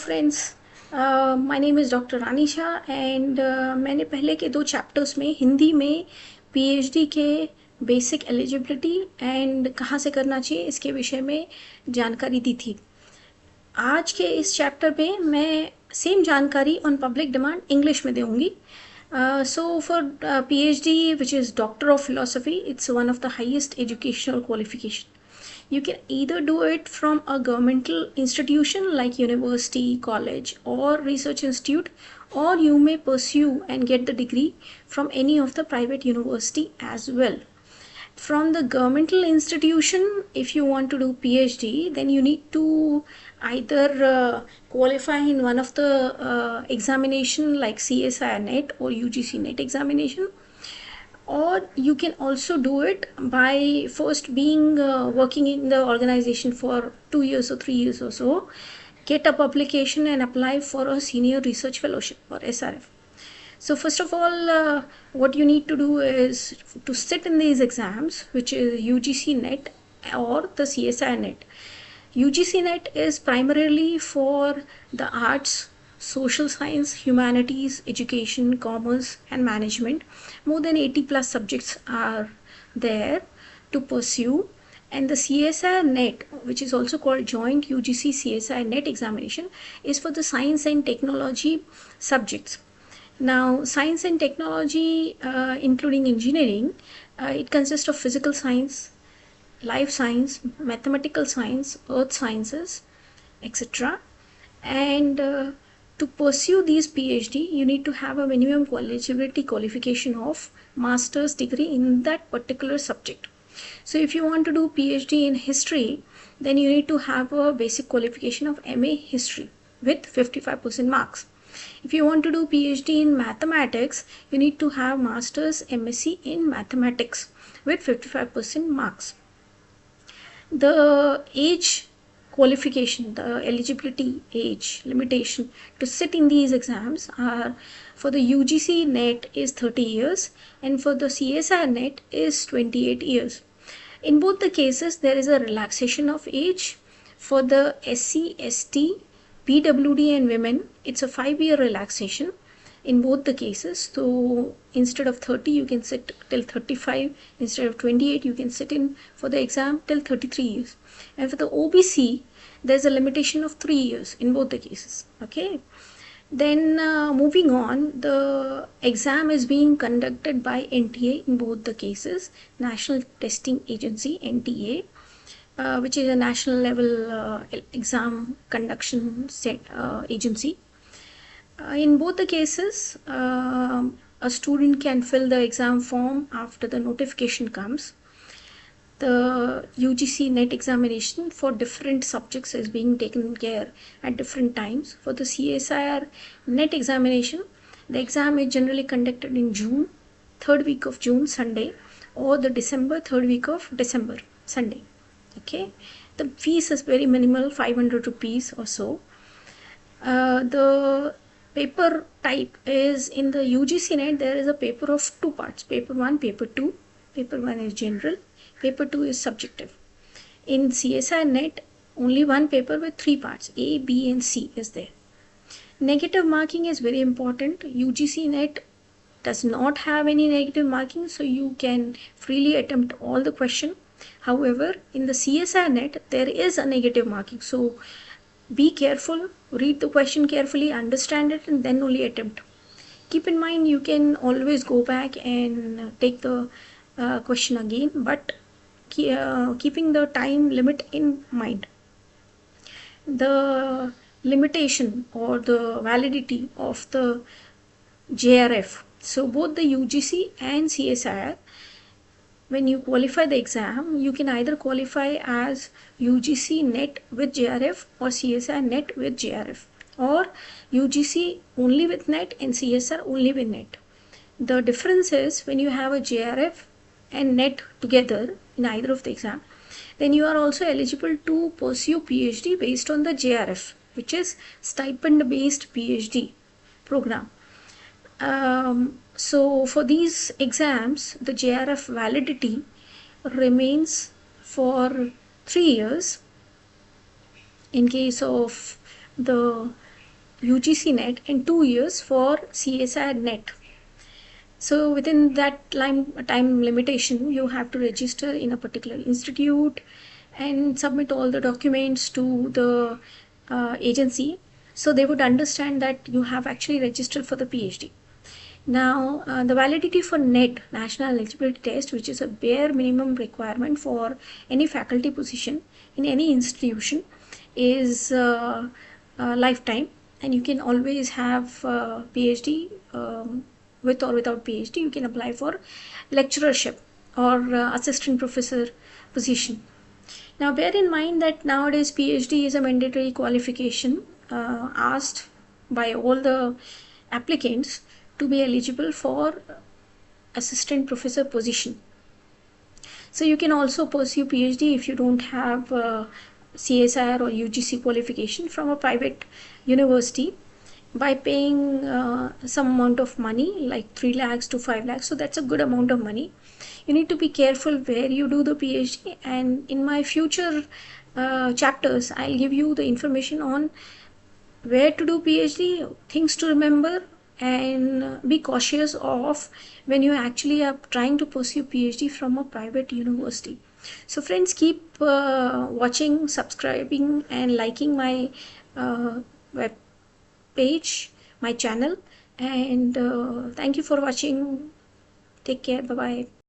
Friends, my name is doctor Ranisha and मैंने पहले के 2 चैप्टर्स में हिंदी में पीएचडी के बेसिक एलिजिबिलिटी एंड कहाँ से करना चाहिए इसके विषय में जानकारी दी थी। आज के इस चैप्टर में मैं सेम जानकारी ऑन पब्लिक डिमांड इंग्लिश में दूंगी। So for PhD, which is Doctor of Philosophy, it's one of the highest educational qualification. You can either do it from a governmental institution like university, college or research institute, or you may pursue and get the degree from any of the private university as well. From the governmental institution, if you want to do PhD, then you need to either qualify in one of the examination like CSIR NET or UGC NET examination, or you can also do it by first being working in the organization for 2 years or 3 years or so, get a publication and apply for a senior research fellowship or SRF. So first of all, what you need to do is to sit in these exams, which is UGC NET or the CSIR NET. UGC NET is primarily for the arts, social science, humanities, education, commerce and management. More than 80 plus subjects are there to pursue. And the CSIR NET, which is also called Joint UGC CSIR NET examination, is for the science and technology subjects. Now, science and technology, including engineering, it consists of physical science, life science, mathematical science, earth sciences, etc. And to pursue these PhD, you need to have a minimum eligibility qualification of master's degree in that particular subject. So if you want to do PhD in history, then you need to have a basic qualification of MA history with 55% marks. If you want to do PhD in mathematics, you need to have master's MSc in mathematics with 55% marks. The age qualification, the eligibility age limitation to sit in these exams are for the UGC NET is 30 years and for the CSIR NET is 28 years. In both the cases, there is a relaxation of age. For the SC, ST, PWD and women, it's a 5-year relaxation in both the cases. So instead of 30, you can sit till 35. Instead of 28, you can sit in for the exam till 33 years. And for the OBC, there's a limitation of 3 years in both the cases. Okay. Then moving on, the exam is being conducted by NTA in both the cases, National Testing Agency, NTA, which is a national level exam conduction agency. In both the cases, a student can fill the exam form after the notification comes. The UGC NET examination for different subjects is being taken care at different times. For the CSIR NET examination, the exam is generally conducted in June, 3rd week of June, Sunday, or the December, 3rd week of December, Sunday. Okay, the fees is very minimal, 500 rupees or so. The paper type is in the UGC NET, there is a paper of 2 parts, paper 1, paper 2. Paper 1 is general, paper 2 is subjective. In CSIR NET, only one paper with 3 parts, A, B and C is there. Negative marking is very important. UGC NET does not have any negative marking, so you can freely attempt all the question. However, in the CSIR NET, there is a negative marking. So be careful, read the question carefully, understand it and then only attempt. Keep in mind, you can always go back and take the question again, but keeping the time limit in mind. The limitation or the validity of the JRF. So both the UGC and CSIR, when you qualify the exam, you can either qualify as UGC NET with JRF or CSIR NET with JRF, or UGC only with NET and CSIR only with NET. The difference is when you have a JRF and NET together in either of the exam, then you are also eligible to pursue PhD based on the JRF, which is stipend based PhD program. So for these exams, the JRF validity remains for 3 years. In case of the UGC net and 2 years for CSIR net. So within that time limitation, you have to register in a particular institute and submit all the documents to the agency, so they would understand that you have actually registered for the PhD. Now, the validity for NET, National Eligibility Test, which is a bare minimum requirement for any faculty position in any institution, is lifetime, and you can always have PhD. With or without PhD, you can apply for lecturership or assistant professor position. Now, bear in mind that nowadays PhD is a mandatory qualification asked by all the applicants to be eligible for assistant professor position. So you can also pursue PhD if you don't have CSIR or UGC qualification from a private university by paying some amount of money like 3 lakhs to 5 lakhs. So that's a good amount of money. You need to be careful where you do the PhD, and in my future chapters I'll give you the information on where to do PhD, things to remember, and be cautious of when you actually are trying to pursue PhD from a private university. So friends, keep watching, subscribing and liking my web page, my channel, and thank you for watching. Take care. Bye bye.